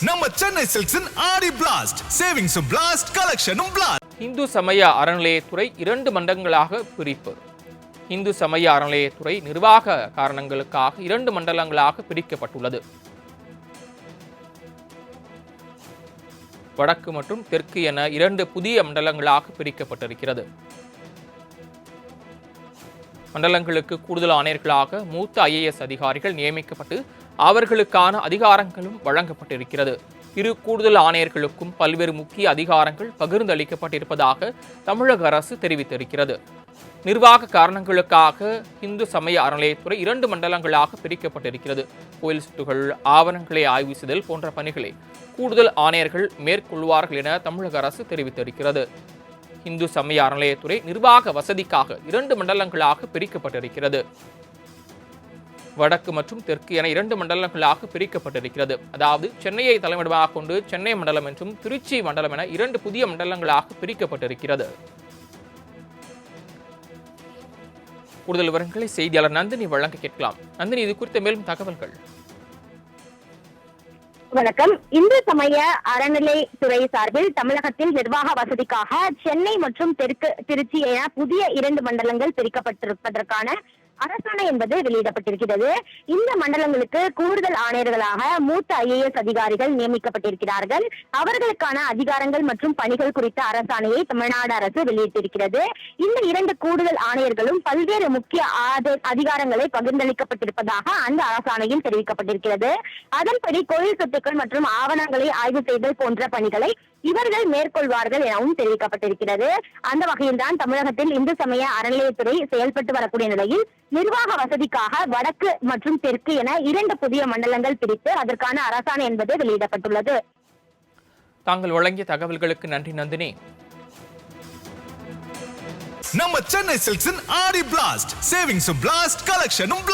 நம்ம சென்னை சில்க்ஸின் ஆடி blast சேவிங்ஸும் blast கலெக்ஷனும் blast. Hindu சமய அறநிலையத்துறை 2 மண்டலங்களாக பிரிப்பு. இந்து சமய அறநிலையத்துறை நிர்வாக காரணங்களுக்காக 2 மண்டலங்களாக பிரிக்கப்பட்டுள்ளது. வடக்கு மற்றும் தெற்கு என 2 புதிய மண்டலங்களாக பிரிக்கப்பட்டிருக்கிறது. மண்டலங்களுக்கு கூடுதல் ஆணையர்களாக மூத்த IAS அதிகாரிகள் நியமிக்கப்பட்டு அவர்களுக்கான அதிகாரங்களும் வழங்கப்பட்டிருக்கிறது. இரு கூடுதல் ஆணையர்களுக்கும் பல்வேறு முக்கிய அதிகாரங்கள் பகிர்ந்தளிக்கப்பட்டிருப்பதாக தமிழக அரசு தெரிவித்திருக்கிறது. நிர்வாக காரணங்களுக்காக இந்து சமய அறநிலையத்துறை 2 மண்டலங்களாக பிரிக்கப்பட்டிருக்கிறது. கோயில் சொத்துகள், ஆவணங்களை ஆய்வு செய்தல் போன்ற பணிகளை கூடுதல் ஆணையர்கள் மேற்கொள்வார்கள் என தமிழக அரசு தெரிவித்திருக்கிறது. இந்து சமய அறநிலையத்துறை நிர்வாக வசதிக்காக 2 மண்டலங்களாக பிரிக்கப்பட்டிருக்கிறது. வடக்கு மற்றும் தெற்கு என 2 மண்டலங்களாக பிரிக்கப்பட்டிருக்கிறது. அதாவது சென்னையை தலைமையிடமாக கொண்டு சென்னை மண்டலம் என்றும் திருச்சி மண்டலம் என 2 புதிய மண்டலங்களாக பிரிக்கப்பட்டிருக்கிறது. கூடுதல் விவரங்களை செய்தியாளர் நந்தினி வழங்க கேட்கலாம். நந்தினி, இது குறித்த மேலும் தகவல்கள். வணக்கம். இந்து சமய அறநிலைத்துறை சார்பில் தமிழகத்தில் நிர்வாக வசதிக்காக சென்னை மற்றும் தெற்கு திருச்சி என புதிய 2 மண்டலங்கள் பிரிக்கப்பட்டிருப்பதற்கான அரசாணை என்பது வெளியிடப்பட்டிருக்கிறது. இந்த மண்டலங்களுக்கு கூடுதல் ஆணையர்களாக மூத்த IAS அதிகாரிகள் நியமிக்கப்பட்டிருக்கிறார்கள். அவர்களுக்கான அதிகாரங்கள் மற்றும் பணிகள் குறித்த அரசாணையை தமிழ்நாடு அரசு வெளியிட்டிருக்கிறது. இந்த 2 கூடுதல் ஆணையர்களும் பல்வேறு முக்கிய அதிகாரங்களை பகிர்ந்தளிக்கப்பட்டிருப்பதாக அந்த அரசாணையில் தெரிவிக்கப்பட்டிருக்கிறது. அதன்படி கோயில் சொத்துக்கள் மற்றும் ஆவணங்களை ஆய்வு செய்தல் போன்ற பணிகளை இவர்கள் மேற்கொள்வார்கள் எனவும் தெரிவிக்கப்பட்டிருக்கிறது. அந்த வகையில்தான் தமிழகத்தில் இந்து சமய அறநிலையத்துறை செயல்பட்டு வரக்கூடிய நிலையில் நிர்வாக வசதிக்காக வடக்கு மற்றும் தெற்கு என 2 புதிய மண்டலங்கள் பிரித்து அதற்கான அரசாணை என்பது வெளியிடப்பட்டுள்ளது. தாங்கள் வழங்கிய தகவல்களுக்கு நன்றி நந்தினி. நம்ம சென்னை சில்க்ஸின் ஆடி பிளாஸ்ட் சேவிங்ஸும் பிளாஸ்ட் கலெக்ஷனும்